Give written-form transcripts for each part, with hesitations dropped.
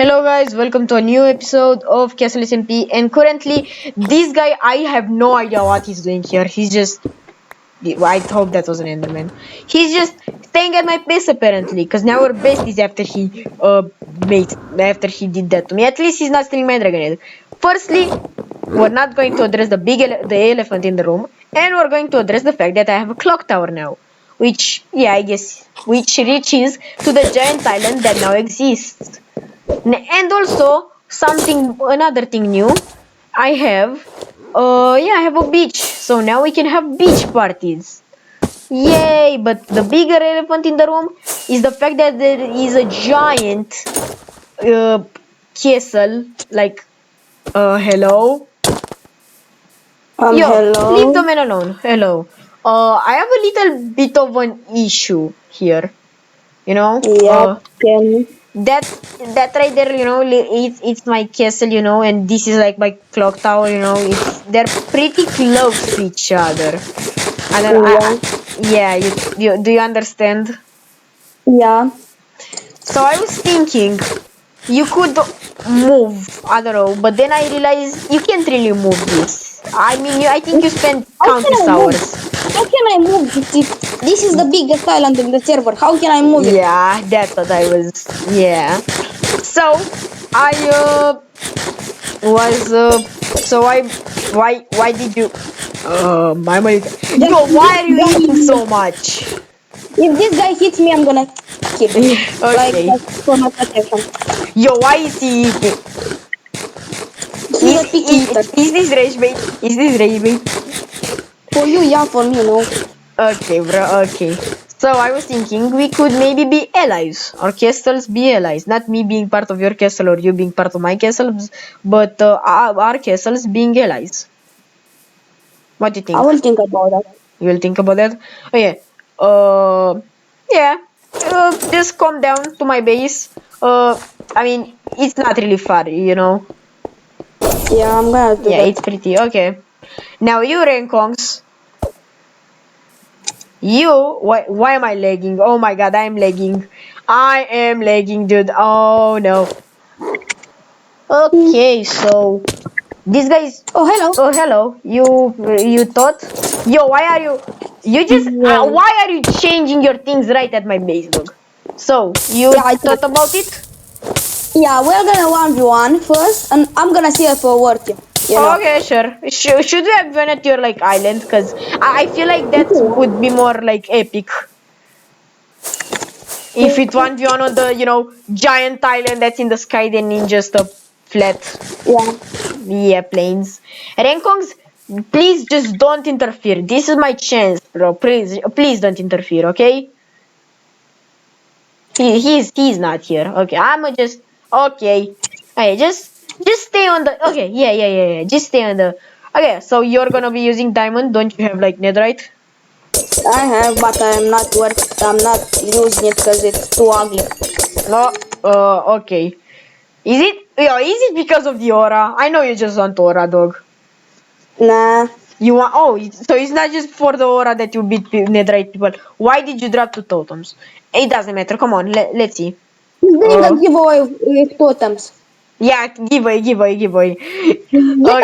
Hello guys, welcome to a new episode of Castle SMP, and currently this guy, I have no idea what he's doing here. I hope that was an Enderman. He's just staying at my base apparently, because now we're besties after he did that to me. At least he's not stealing my dragon egg. Firstly, we're not going to address the elephant in the room, and we're going to address the fact that I have a clock tower now. Which, yeah, I guess, which reaches to the giant island that now exists. And also another thing new, I have I have a beach, so now we can have beach parties. Yay! But the bigger elephant in the room is the fact that there is a giant castle, like hello. Yo, leave the Hello. man alone. Hello. I have a little bit of an issue here, you know. Yeah, tell me. That that right there, it's my castle, and this is like my clock tower, they're pretty close to each other. And then Yeah. yeah, you do you understand? Yeah. So I was thinking you could move, I don't know, but then I realized you can't really move this. I mean, I think you spend How can countless I move? hours. How can I move this is the biggest island in the server? How can I move it? Yeah, that's what I was. Yeah. So I was so why did you my money? Yo, why are you eating so much? If this guy hits me, I'm gonna kill him. Like Okay. that's for my protection. Yo, why is he eating? He's a picky eater. Is this rage bait? Is this rage bait? For you, yeah, for me, no. Okay, bro. Okay. So I was thinking we could maybe be allies. Our castles be allies. Not me being part of your castle or you being part of my castle, but our castles being allies. What do you think? I will think about that. You will think about that. Oh yeah. Yeah. Just come down to my base. I mean, it's not really far, Yeah, I'm gonna do Yeah, that. it's pretty okay. Now you Renkongs. Why am I lagging? Oh my god, I am lagging. I am lagging, dude. Oh no. Okay, so this guy is. Oh, hello. Oh hello. You thought? Yo, why are you just Yeah. why are you changing your things right at my base, dog? So you Yeah, I thought about it? Yeah, we're gonna 1v1 first, and I'm gonna see if it works. You know. Okay, sure. Should we have gone at your like island? Cause I feel like that would be more like epic. If it 1v1 on the giant island that's in the sky, then in just a flat Yeah. plains. Renkongs, please just don't interfere. This is my chance, bro. Please don't interfere, okay? He's not here. Okay, I'ma just okay. Okay, just stay on the okay. Yeah. Just stay on the okay. So you're gonna be using diamond. Don't you have like netherite? I have, but I'm not using it because it's too ugly. No. Okay. Is it? Yeah. Is it because of the aura? I know you just want aura, dog. Nah. You want? Oh, so it's not just for the aura that you beat netherite people. Why did you drop 2 totems? It doesn't matter. Come on. Let's see. He's doing Uh, a giveaway with totems. yeah. Giveaway. Get Okay.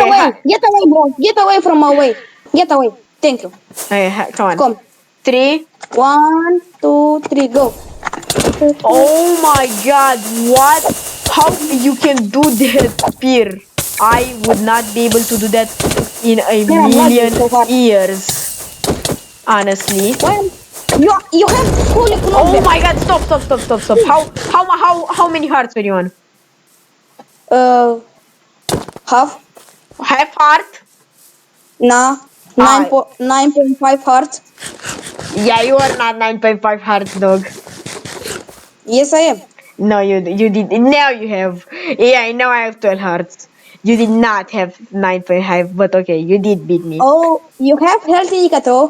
away! Get away, bro! Get away from my way! Get away! Thank you. Come on. Come. 3. 1, 2, 3, go. Oh my god, what? How you can do that, Spear? I would not be able to do that in a Yeah, I'm not million so far. years. Honestly. Well, you have fully Oh closed my god, stop. How many hearts were you on? Half? Half heart? Nah. Ah. 9.5 hearts. Yeah, you are not 9.5 hearts, dog. Yes, I am. No, you did. Now you have. Yeah, now I have 12 hearts. You did not have 9.5, but okay, you did beat me. Oh, you have health indicator?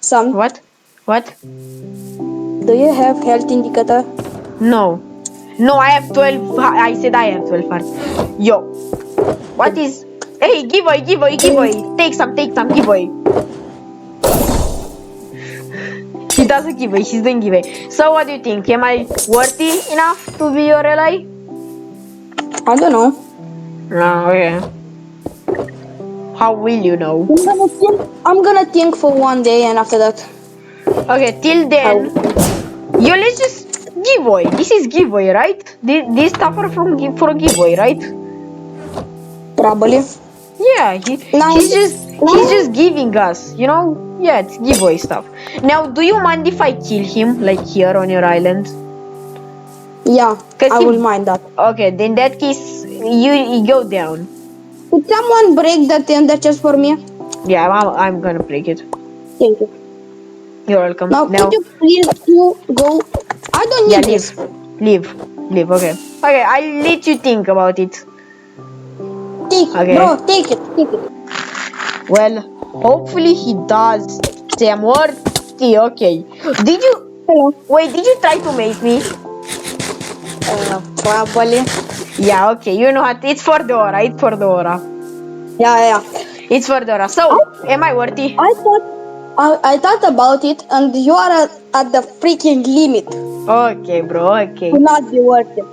Some. What? What? Do you have health indicator? No. No, I have 12. I said I have 12 hearts. Yo. What is. Hey, giveaway. Take some, giveaway. He doesn't giveaway, he's doing giveaway. So, what do you think? Am I worthy enough to be your ally? I don't know. No, okay. How will you know? I'm gonna think for one day, and after that, Okay, till then, yo, let's just giveaway. This is giveaway, right? This stuff are from for a giveaway, right? probably. Yeah, Now, he's just giving us, you know. Yeah, it's giveaway stuff. Now, do you mind if I kill him, like here on your island? yeah, Cause I he, will mind that. okay, then in that case, you go down. Could someone break the Tinder chest for me? Yeah, I'm gonna break it. Thank you. You're welcome. Now, Now, could you please go? I don't yeah, need leave, this. leave, leave. Okay, okay. I'll let you think about it. Take it, Okay. bro. Take it. Take it. Well, hopefully he does. Sam worthy. Okay. Did you Hello. wait? Did you try to make me? Probably. Yeah. Okay. You know what? It's for Dora. It's for Dora. Yeah. It's for Dora. So, am I worthy? I thought about it, and you are at the freaking limit Okay, bro. Okay. to not be worth it.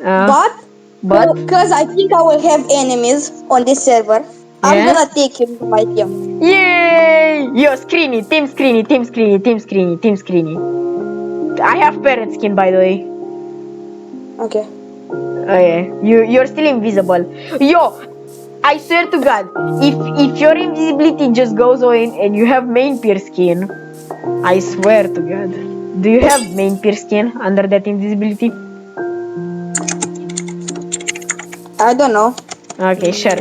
Uh, but Because I think I will have enemies on this server, I'm yeah. gonna take him to my team. Yay! Yo, Screeny, Team Screeny, Team Screeny, Team Screeny, Team Screeny. I have parrot skin, by the way. Okay. Oh yeah, you're still invisible. Yo, I swear to God, if your invisibility just goes away and you have main pierce skin, I swear to God. Do you have main pierce skin under that invisibility? I don't know. Okay, sure.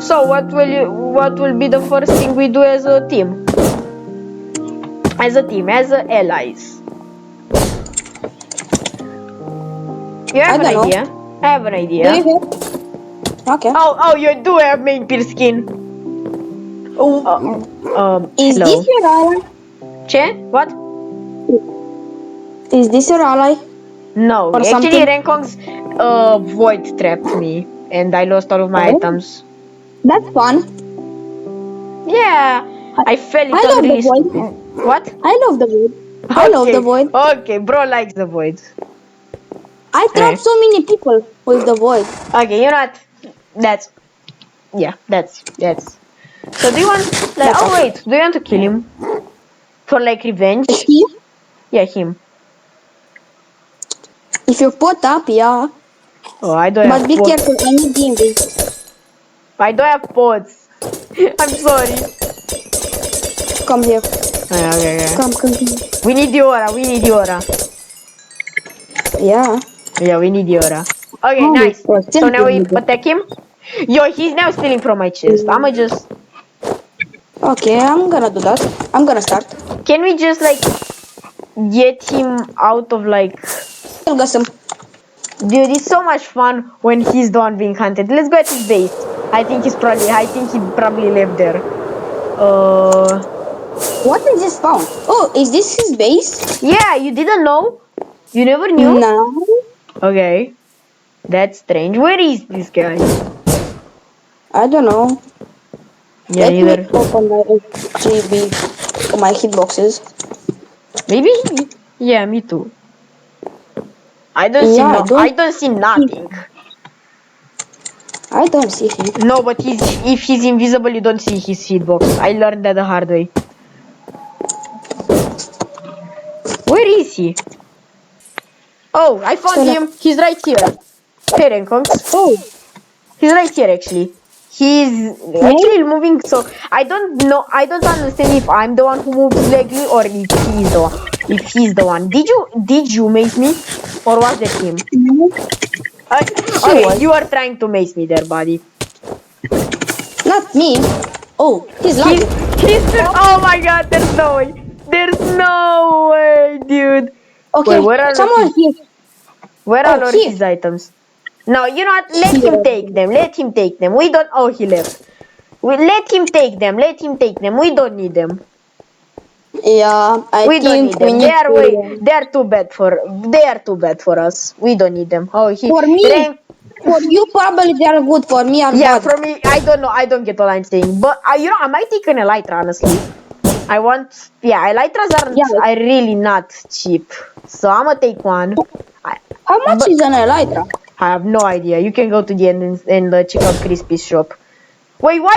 So what will be the first thing we do as a team? As a team, as allies. You have I an don't know. idea? I have an Do idea. you have? Okay. Oh, you do have main pierce skin. Is Hello. this your ally? Che? What? Is this your ally? No, Or actually something? Renkong's void trapped me and I lost all of my Oh. items. That's fun. Yeah, I felt it I was love the really void. What? I love the void. I love the void. Okay, bro likes the void. I Okay. trap so many people with the void. Okay, you know what? That's that's. So do you want like? That's Oh awesome. wait, do you want to kill him for like revenge? He, Yeah, him. if you put up, yeah. Oh, I don't But have be pots. careful, I need the invis. I don't have pots. I'm sorry. Come here. Okay. Come here. We need the aura. We need the aura. Yeah. Yeah, we need the aura. Okay, Oh, nice. So now we we attack him. Yo, he's now stealing from my chest. I'ma just. Okay, I'm gonna do that. I'm gonna start. Can we just like get him out of like? I'll get some. Dude, it's so much fun when he's the one being hunted. Let's go at his base. I think he probably left there. What is this found? Oh, is this his base? Yeah, you didn't know? You never knew? No. Okay. That's strange. Where is this guy? I don't know. Yeah, Let neither. me open my GB, my hitboxes. Maybe yeah, me too. I don't see I don't see nothing. I don't see him. No, but if he's invisible you don't see his hitbox. I learned that the hard way. Where is he? Oh, I found him. He's right here. Hey, Renkongs. Oh. He's right here actually. He's actually moving, so I don't know. I don't understand if I'm the one who moves legally or if he's the one. If he's the one. Did you mace me, or was that him? Okay, you are trying to mace me there, buddy. Not me. Oh, he's lying. Oh my God! There's no way. There's no way, dude. Okay, Wait, where are someone here. Where are all his items? No, you know what? Let him take them. Let him take them. We don't. Oh, he left. Let him take them. Let him take them. We don't need them. Yeah, we don't need them. They are too bad for us. We don't need them. Oh, for me. For you, probably they are good. For me, are yeah, bad. for me, I don't know. I don't get what I'm saying. But you know, I might take an elytra, honestly. I want. Yeah, elytras are really not cheap. So I'm gonna take one. How much is an elytra? I have no idea. You can go to the end and check out Crispy's shop. Wait, why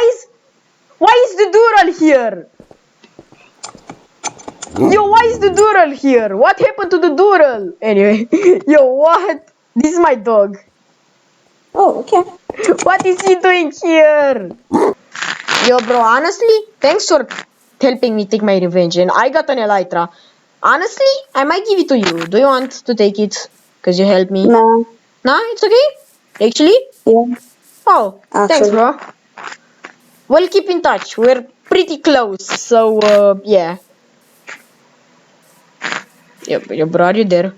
is the Dural here? Yo, why is the Dural here? What happened to the Dural? Anyway, yo, what? This is my dog. Oh, okay. What is he doing here? Yo, bro, honestly, thanks for helping me take my revenge. And I got an Elytra. Honestly, I might give it to you. Do you want to take it? Because you helped me. Nah, Nah, it's okay? Actually? yeah, Oh, thanks, actually. bro. We'll keep in touch. We're pretty close. So, yeah. Yo, bro, are you there?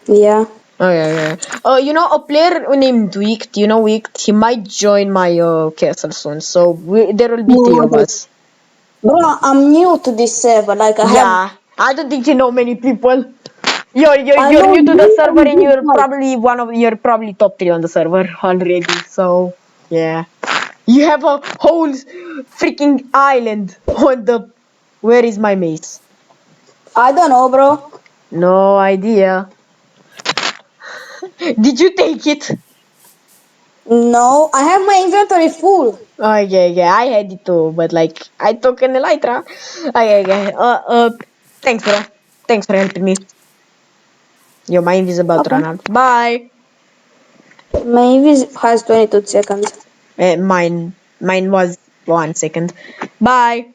Yeah. Oh, yeah. You know, a player named Wicked, you know Wicked, he might join my castle soon. So, there will be three of us. Bro, I'm new to this server. Like I have, Yeah, I don't think you know many people. You're I you're know new to the you server and and this guy. you're probably top 3 on the server already. So yeah, you have a whole freaking island on the. Where is my mace? I don't know, bro. No idea. Did you take it? No, I have my inventory full. Okay, I had it too, but like I took an elytra. Okay. Thanks, bro. Thanks for helping me. Yo, my invis is about to Okay. run out. Bye. My invis has 22 seconds. Mine was 1 second. Bye.